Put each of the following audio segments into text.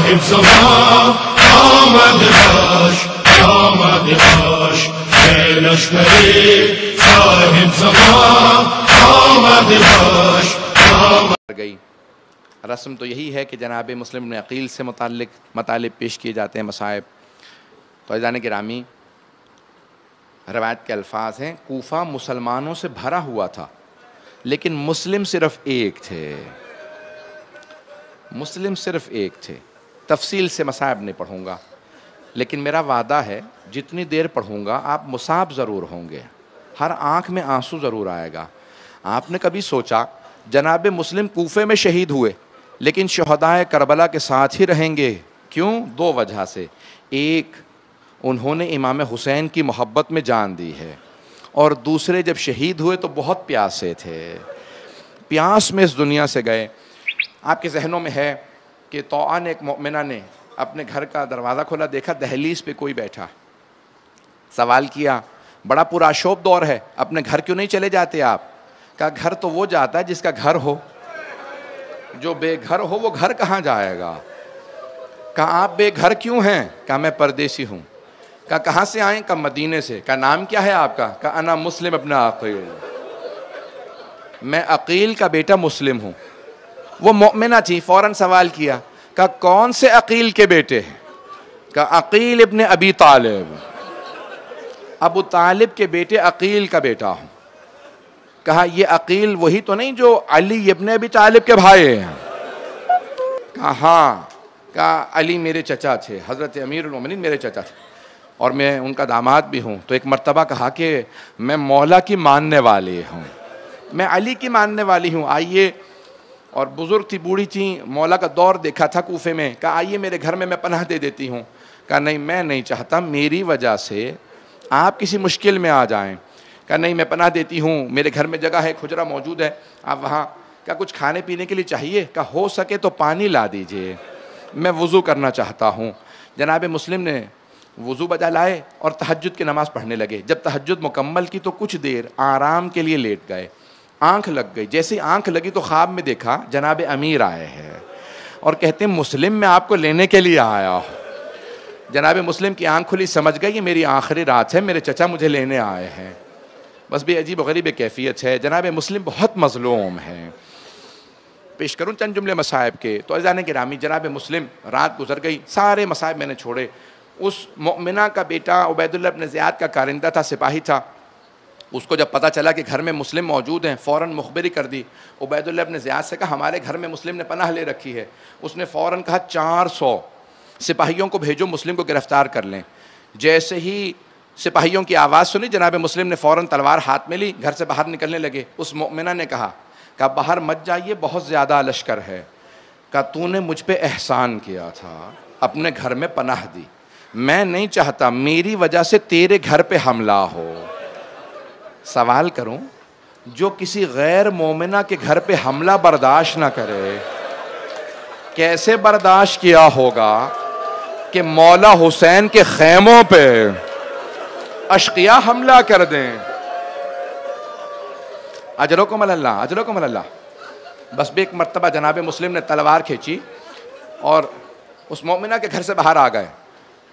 صاحب زمان آمد باش، آمد باش، اے لشکری صاحب زمان آمد باش، آمد گئی۔ رسم تو یہی ہے کہ جناب مسلم بن عقیل سے متعلق مطالب پیش کیے جاتے ہیں، مصائب۔ تو عزیزان گرامی، روایت کے الفاظ ہیں، کوفہ مسلمانوں سے بھرا ہوا تھا لیکن مسلم صرف ایک تھے، مسلم صرف ایک تھے۔ تفصیل سے مصائب نہیں پڑھوں گا، لیکن میرا وعدہ ہے جتنی دیر پڑھوں گا آپ مصاب ضرور ہوں گے، ہر آنکھ میں آنسو ضرور آئے گا۔ آپ نے کبھی سوچا جناب مسلم کوفے میں شہید ہوئے لیکن شہدائے کربلا کے ساتھ ہی رہیں گے؟ کیوں؟ دو وجہ سے۔ ایک، انہوں نے امام حسین کی محبت میں جان دی ہے، اور دوسرے جب شہید ہوئے تو بہت پیاسے تھے، پیاس میں اس دنیا سے گئے۔ آپ کے ذہنوں میں ہے کہ طوعا نے، ایک مؤمنہ نے اپنے گھر کا دروازہ کھولا، دیکھا دہلیز پہ کوئی بیٹھا، سوال کیا بڑا پرآشوب دور ہے، اپنے گھر کیوں نہیں چلے جاتے آپ؟ کہا گھر تو وہ جاتا ہے جس کا گھر ہو، جو بے گھر ہو وہ گھر کہاں جائے گا؟ کہا آپ بے گھر کیوں ہیں؟ کہا میں پردیسی ہوں۔ کہا کہاں سے آئیں؟ کہا مدینے سے۔ کہا نام کیا ہے آپ کا؟ کہا انا مسلم ابن عقیل، میں عقیل کا بیٹا مسلم ہوں۔ وہ مؤمنہ تھی، فوراً سوال کیا، کہا کون سے عقیل کے بیٹے ہیں؟ کہا عقیل ابن ابی طالب، ابو طالب کے بیٹے عقیل کا بیٹا ہوں۔ کہا یہ عقیل وہی تو نہیں جو علی ابن ابی طالب کے بھائی ہیں؟ کہا ہاں۔ کہا علی میرے چچا تھے، حضرت امیر المومنین میرے چچا تھے، اور میں ان کا داماد بھی ہوں۔ تو ایک مرتبہ کہا کہ میں مولا کی ماننے والی ہوں، میں علی کی ماننے والی ہوں، آئیے۔ اور بزرگ تھی، بوڑھی تھی، مولا کا دور دیکھا تھا کوفے میں۔ کہا آئیے میرے گھر میں پناہ دے دیتی ہوں۔ کہا نہیں، میں نہیں چاہتا میری وجہ سے آپ کسی مشکل میں آ جائیں۔ کہا نہیں، میں پناہ دیتی ہوں، میرے گھر میں جگہ ہے، کھجرا موجود ہے، آپ وہاں۔ کیا کچھ کھانے پینے کے لیے چاہیے؟ کہا ہو سکے تو پانی لا دیجئے، میں وضو کرنا چاہتا ہوں۔ جناب مسلم نے وضو بجا لائے اور تہجد کی نماز پڑھنے لگے۔ جب تہجد مکمل کی تو کچھ دیر آرام کے لیے لیٹ گئے، آنکھ لگ گئی۔ جیسے آنکھ لگی تو خواب میں دیکھا جناب امیر آئے ہیں اور کہتے ہیں مسلم میں آپ کو لینے کے لیے آیا ہوں۔ جناب مسلم کی آنکھ کھلی، سمجھ گئی یہ میری آخری رات ہے، میرے چچا مجھے لینے آئے ہیں۔ بس بھی عجیب و غریب کیفیت ہے، جناب مسلم بہت مظلوم ہے۔ پیش کروں چند جملے مصائب کے۔ تو عزیزان گرامی، جناب مسلم رات گزر گئی، سارے مصائب میں نے چھوڑے۔ اس مؤمنہ کا بیٹا عبید اللہ بن زیاد کا کارندہ تھا، سپاہی تھا۔ اس کو جب پتہ چلا کہ گھر میں مسلم موجود ہیں، فوراً مخبری کر دی۔ عبید اللہ بن زیاد سے کہا ہمارے گھر میں مسلم نے پناہ لے رکھی ہے۔ اس نے فوراً کہا 400 سپاہیوں کو بھیجو، مسلم کو گرفتار کر لیں۔ جیسے ہی سپاہیوں کی آواز سنی، جناب مسلم نے فوراً تلوار ہاتھ میں لی، گھر سے باہر نکلنے لگے۔ اس مؤمنہ نے کہا باہر مت جائیے، بہت زیادہ لشکر ہے۔ کہا تو نے مجھ پہ احسان کیا تھا، اپنے گھر میں پناہ دی، میں نہیں چاہتا میری وجہ سے تیرے گھر پہ حملہ ہو۔ سوال کروں، جو کسی غیر مومنہ کے گھر پہ حملہ برداشت نہ کرے، کیسے برداشت کیا ہوگا کہ مولا حسین کے خیموں پہ اشقیاء حملہ کر دیں؟ اجرکم اللہ، اجرکم اللہ۔ بس بھی ایک مرتبہ جناب مسلم نے تلوار کھینچی اور اس مومنہ کے گھر سے باہر آ گئے،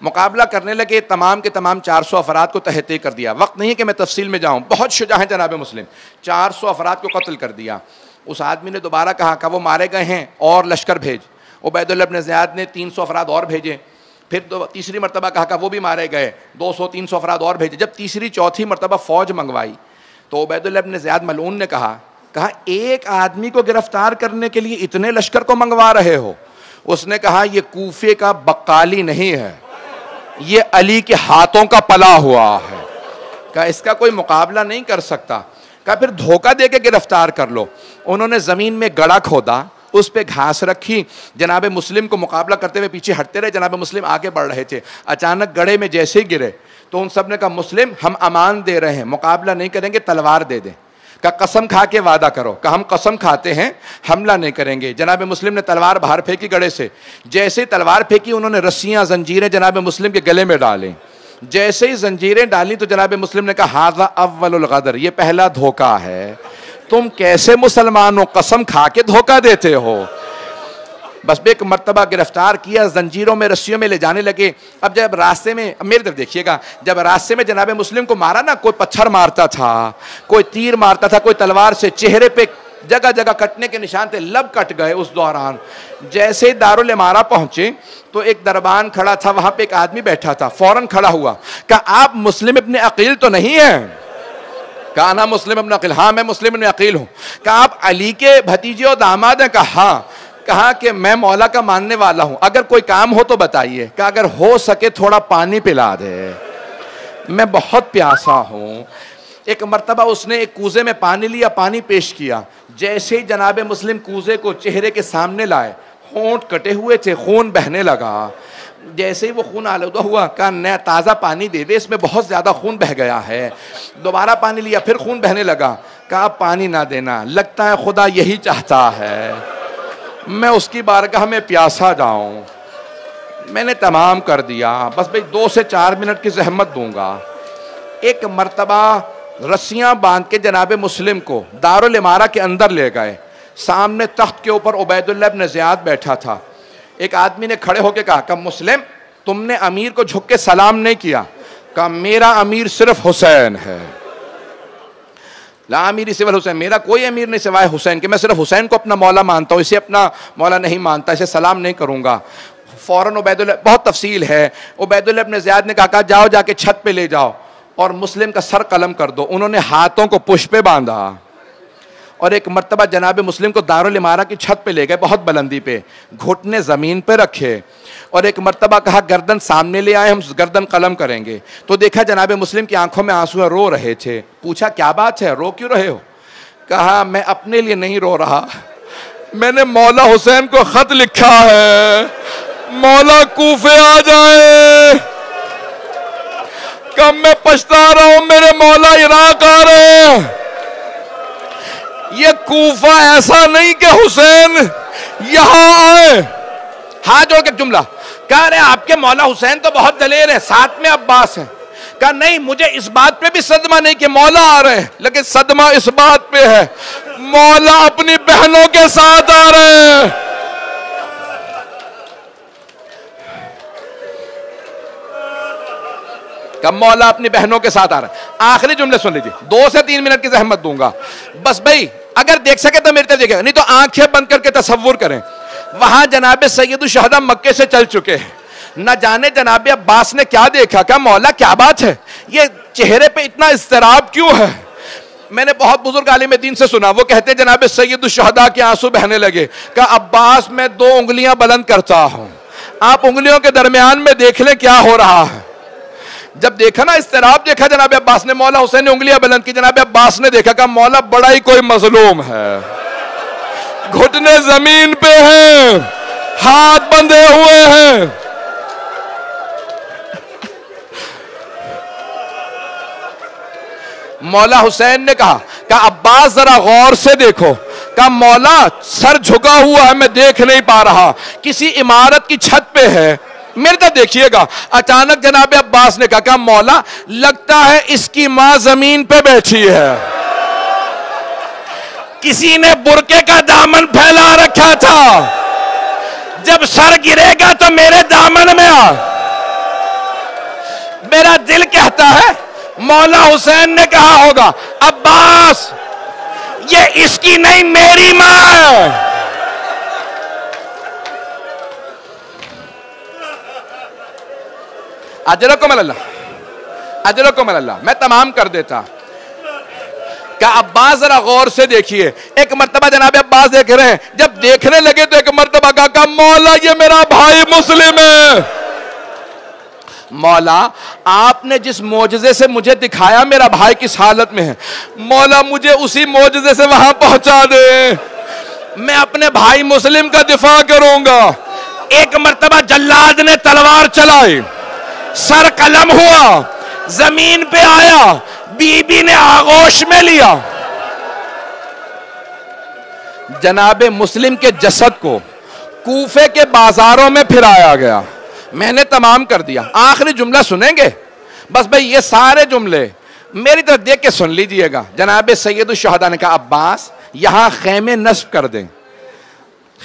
مقابلہ کرنے لگے۔ تمام کے تمام 400 افراد کو تہہ تیہ کر دیا۔ وقت نہیں کہ میں تفصیل میں جاؤں، بہت شجاع ہیں جناب مسلم۔ 400 افراد کو قتل کر دیا۔ اس آدمی نے دوبارہ کہا کہ وہ مارے گئے ہیں اور لشکر بھیج۔ عبید اللہ بن زیاد نے 300 افراد اور بھیجے۔ پھر تیسری مرتبہ کہا کہ وہ بھی مارے گئے، 200-300 افراد اور بھیجے۔ جب تیسری چوتھی مرتبہ فوج منگوائی تو عبید اللہ بن زیاد ملعون نے کہا ایک آدمی کو گرفتار کرنے کے لیے اتنے لشکر کو منگوا رہے ہو؟ اس نے کہا یہ کوفے کا بقالی نہیں ہے، یہ علی کے ہاتھوں کا پلا ہوا ہے، کہا اس کا کوئی مقابلہ نہیں کر سکتا۔ کہا پھر دھوکہ دے کے گرفتار کر لو۔ انہوں نے زمین میں گڑھا کھودا، اس پہ گھاس رکھی، جناب مسلم کو مقابلہ کرتے ہوئے پیچھے ہٹتے رہے، جناب مسلم آگے بڑھ رہے تھے۔ اچانک گڑھے میں جیسے ہی گرے تو ان سب نے کہا مسلم ہم امان دے رہے ہیں، مقابلہ نہیں کریں گے، تلوار دے دیں۔ کہا قسم کھا کے وعدہ کرو۔ کہا ہم قسم کھاتے ہیں حملہ نہیں کریں گے۔ جناب مسلم نے تلوار باہر پھینکی گڑھے سے، جیسے ہی تلوار پھینکی انہوں نے رسیاں زنجیریں جناب مسلم کے گلے میں ڈالیں۔ جیسے ہی زنجیریں ڈالی تو جناب مسلم نے کہا ھذا اول الغدر، یہ پہلا دھوکہ ہے، تم کیسے مسلمانوں قسم کھا کے دھوکہ دیتے ہو؟ بس ایک مرتبہ گرفتار کیا، زنجیروں میں رسیوں میں لے جانے لگے. اب جب راستے میں، اب میری طرف دیکھیے گا، جب راستے میں جناب مسلم کو مارا نا، کوئی پتھر مارتا تھا، کوئی تیر مارتا تھا، کوئی تلوار سے، چہرے پہ جگہ جگہ کٹنے کے نشان تھے، لب کٹ گئے اس دوران. جیسے ہی دارالامارہ پہنچے تو ایک دربان کھڑا تھا، وہاں پہ ایک آدمی بیٹھا تھا، فوراً کھڑا ہوا، کہا آپ مسلم ابن عقیل تو نہیں ہیں؟ کہا انا مسلم ابن عقیل، ہاں میں مسلم ابن عقیل ہوں. کہا آپ علی کے بھتیجے اور داماد ہیں؟ کہا ہاں. کہا کہ میں مولا کا ماننے والا ہوں، اگر کوئی کام ہو تو بتائیے. کہا اگر ہو سکے تھوڑا پانی پلا دے، میں بہت پیاسا ہوں. ایک مرتبہ اس نے ایک کوزے میں پانی لیا، پانی پیش کیا. جیسے ہی جناب مسلم کوزے کو چہرے کے سامنے لائے، ہونٹ کٹے ہوئے تھے، خون بہنے لگا. جیسے ہی وہ خون آلودہ ہوا، کہا نیا تازہ پانی دے دے، اس میں بہت زیادہ خون بہ گیا ہے. دوبارہ پانی لیا، پھر خون بہنے لگا. کہا پانی نہ دینا، لگتا ہے خدا یہی چاہتا ہے میں اس کی بارگاہ میں پیاسا جاؤں. میں نے تمام کر دیا، بس بھئی 2 سے 4 منٹ کی زحمت دوں گا. ایک مرتبہ رسیاں باندھ کے جناب مسلم کو دارالامارہ کے اندر لے گئے. سامنے تخت کے اوپر عبید اللہ ابن زیاد بیٹھا تھا. ایک آدمی نے کھڑے ہو کے کہا کہ مسلم تم نے امیر کو جھک کے سلام نہیں کیا. کہا میرا امیر صرف حسین ہے. لا امیری سوال حسین، میرا کوئی امیر نہیں سوائے حسین کہ میں صرف حسین کو اپنا مولا مانتا ہوں، اسے اپنا مولا نہیں مانتا، اسے سلام نہیں کروں گا. فوراً عبید اللہ، بہت تفصیل ہے، عبید اللہ ابن زیاد نے کہا جاؤ جا کے چھت پہ لے جاؤ اور مسلم کا سر قلم کر دو. انہوں نے ہاتھوں کو پشت پہ باندھا اور ایک مرتبہ جناب مسلم کو دارالامارہ کی چھت پہ لے گئے، بہت بلندی پہ، گھٹنے زمین پہ رکھے اور ایک مرتبہ کہا گردن سامنے لے آئے، ہم گردن قلم کریں گے. تو دیکھا جناب مسلم کی آنکھوں میں آنسو ہے، رو رہے تھے. پوچھا کیا بات ہے، رو کیوں رہے ہو؟ کہا میں اپنے لیے نہیں رو رہا، میں نے مولا حسین کو خط لکھا ہے مولا کوفے آ جائے. کب میں پچھتا رہا ہوں میرے مولا عراق آ رہے ہیں. یہ کوفہ ایسا نہیں کہ حسین یہاں آئے. ہاں جوڑ کے جملہ کہہ رہے آپ کے مولا حسین تو بہت دلیر ہے، ساتھ میں عباس ہیں. کہا نہیں، مجھے اس بات پہ بھی صدمہ نہیں کہ مولا آ رہے ہیں، لیکن صدمہ اس بات پہ ہے مولا اپنی بہنوں کے ساتھ آ رہے ہیں. کب مولا اپنی بہنوں کے ساتھ آ رہا ہے. آخری جملے سن لیجیے، 2 سے 3 منٹ کی زحمت دوں گا. بس بھائی اگر دیکھ سکے تو میری طرف دیکھیں، نہیں تو آنکھیں بند کر کے تصور کریں. وہاں جناب سید الشہداء مکے سے چل چکے ہیں. نہ جانے جناب عباس نے کیا دیکھا، کہا مولا کیا بات ہے، یہ چہرے پہ اتنا اضطراب کیوں ہے. میں نے بہت بزرگ عالم دین سے سنا، وہ کہتے ہیں جناب سید الشہداء کے آنسو بہنے لگے. کہا عباس میں 2 انگلیاں بلند کرتا ہوں، آپ انگلیوں کے درمیان میں دیکھ لیں کیا ہو رہا ہے. جب دیکھا نا اضطراب دیکھا جناب عباس نے، مولا حسین نے انگلیاں بلند کی. جناب عباس نے دیکھا کہ مولا بڑا ہی کوئی مظلوم ہے، گھٹنے زمین پہ ہیں، ہاتھ بندھے ہوئے ہیں. مولا حسین نے کہا کہ عباس ذرا غور سے دیکھو. کہا مولا سر جھکا ہوا ہے، میں دیکھ نہیں پا رہا، کسی عمارت کی چھت پہ ہے، میرے طرف دیکھیے گا. اچانک جناب عباس نے کہا مولا لگتا ہے اس کی ماں زمین پہ بیٹھی ہے، کسی نے برقعے کا دامن پھیلا رکھا تھا، جب سر گرے گا تو میرے دامن میں آ. میرا دل کہتا ہے مولا حسین نے کہا ہوگا عباس یہ اس کی نہیں میری ماں ہے. اجرکم اللہ، اجرکم اللہ. میں تمام کر دیتا. کہ عباس ذرا غور سے دیکھیے. ایک مرتبہ جناب عباس دیکھ رہے ہیں، جب دیکھنے لگے تو ایک مرتبہ کہا مولا یہ میرا بھائی مسلم ہے. مولا آپ نے جس معجزے سے مجھے دکھایا میرا بھائی کس حالت میں ہے، مولا مجھے اسی معجزے سے وہاں پہنچا دے، میں اپنے بھائی مسلم کا دفاع کروں گا. ایک مرتبہ جلاد نے تلوار چلائی، سر قلم ہوا، زمین پہ آیا، بی بی نے آغوش میں لیا. جناب مسلم کے جسد کو کوفے کے بازاروں میں پھرایا گیا. میں نے تمام کر دیا. آخری جملہ سنیں گے؟ بس بھئی یہ سارے جملے میری طرف دیکھ کے سن لیجئے گا. جناب سید الشہداء نے کہا عباس یہاں خیمے نصب کر دیں.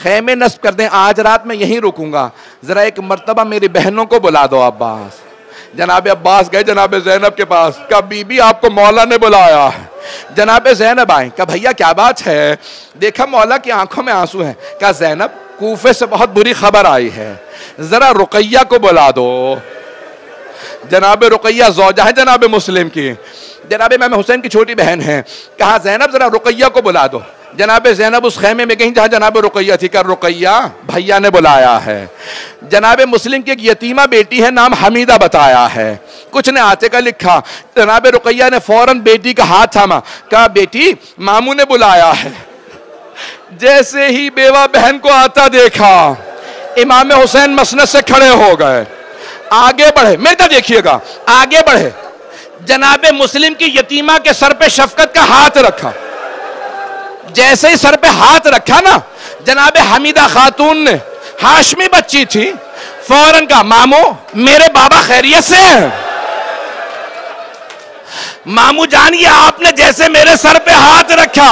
خیمے نصب کر دیں، آج رات میں یہیں رکوں گا، ذرا ایک مرتبہ میری بہنوں کو بلا دو عباس۔ جناب عباس گئے جناب زینب کے پاس، کہا بی بی آپ کو مولا نے بلایا ہے۔ جناب زینب آئیں، کہا بھیا کیا بات ہے؟ دیکھا مولا کی آنکھوں میں آنسو ہیں۔ کہا زینب کوفے سے بہت بری خبر آئی ہے، ذرا رقیہ کو بلا دو۔ جناب رقیہ زوجہ ہے جناب مسلم کی، جناب امام حسین کی چھوٹی بہن ہے۔ کہا زینب ذرا رقیہ کو بلا دو۔ جناب زینب اس خیمے میں گئیں جہاں جناب رقیہ تھی، کہا رقیہ بھیا نے بلایا ہے۔ جناب مسلم کی ایک یتیمہ بیٹی ہے، نام حمیدہ بتایا ہے، کچھ نے آتے کا لکھا۔ جناب رقیہ نے فوراً بیٹی کا ہاتھ تھاما، کہا بیٹی ماموں نے بلایا ہے۔ جیسے ہی بیوہ بہن کو آتا دیکھا، امام حسین مسند سے کھڑے ہو گئے، آگے بڑھے، میری طرف دیکھیے گا، آگے بڑھے، جناب مسلم کی یتیمہ کے سر پہ شفقت کا ہاتھ رکھا۔ جیسے ہی سر پہ ہاتھ رکھا نا، جناب حمیدہ خاتون نے، ہاشمی بچی تھی، فوراً کہا ماموں میرے بابا خیریت سے ہیں؟ ماموں جانیے آپ نے جیسے میرے سر پہ ہاتھ رکھا،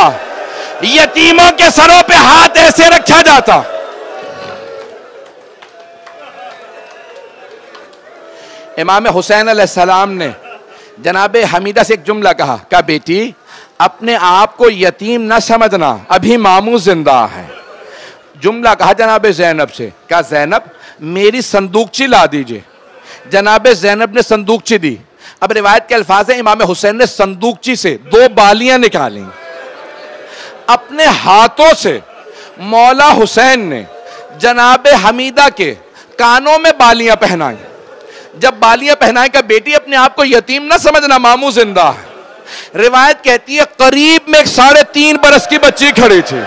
یتیموں کے سروں پہ ہاتھ ایسے رکھا جاتا۔ امام حسین علیہ السلام نے جناب حمیدہ سے ایک جملہ کہا، کہا بیٹی اپنے آپ کو یتیم نہ سمجھنا، ابھی ماموں زندہ ہے۔ جملہ کہا جناب زینب سے، کہا زینب میری صندوقچی لا دیجئے۔ جناب زینب نے صندوقچی دی۔ اب روایت کے الفاظ ہیں، امام حسین نے صندوقچی سے 2 بالیاں نکالیں، اپنے ہاتھوں سے مولا حسین نے جناب حمیدہ کے کانوں میں بالیاں پہنائیں۔ جب بالیاں پہنائیں کہ بیٹی اپنے آپ کو یتیم نہ سمجھنا، ماموں زندہ ہے۔ روایت کہتی ہے قریب میں ایک 3.5 برس کی بچی کھڑی تھی،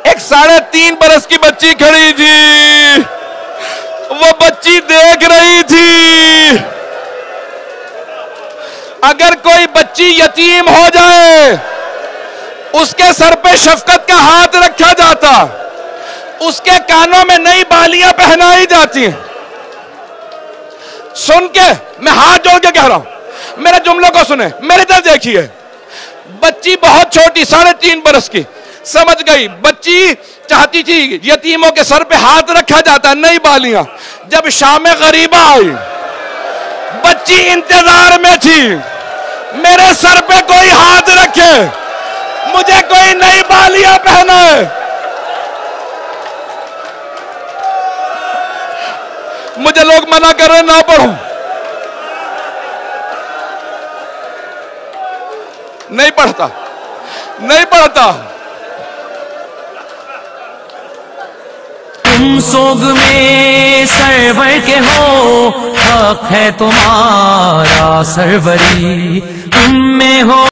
ایک 3.5 برس کی بچی کھڑی تھی، وہ بچی دیکھ رہی تھی اگر کوئی بچی یتیم ہو جائے اس کے سر پہ شفقت کا ہاتھ رکھا جاتا، اس کے کانوں میں نئی بالیاں پہنائی جاتی ہیں۔ سن کے میں ہاتھ جوڑ کے کہہ رہا ہوں، میرے جملوں کو سنیں، میری طرف دیکھیے۔ بچی بہت چھوٹی 3.5 برس کی، سمجھ گئی، بچی چاہتی تھی یتیموں کے سر پہ ہاتھ رکھا جاتا، نئی بالیاں۔ جب شام غریبہ آئی، بچی انتظار میں تھی میرے سر پہ کوئی ہاتھ رکھے، مجھے کوئی نئی بالیاں پہنائے۔ مجھے لوگ منع کر رہے نہ پڑھوں، نہیں پڑھتا، نہیں پڑھتا۔ تم سوگ میں سرور کے ہو، حق ہے تمہارا سروری، تم میں ہو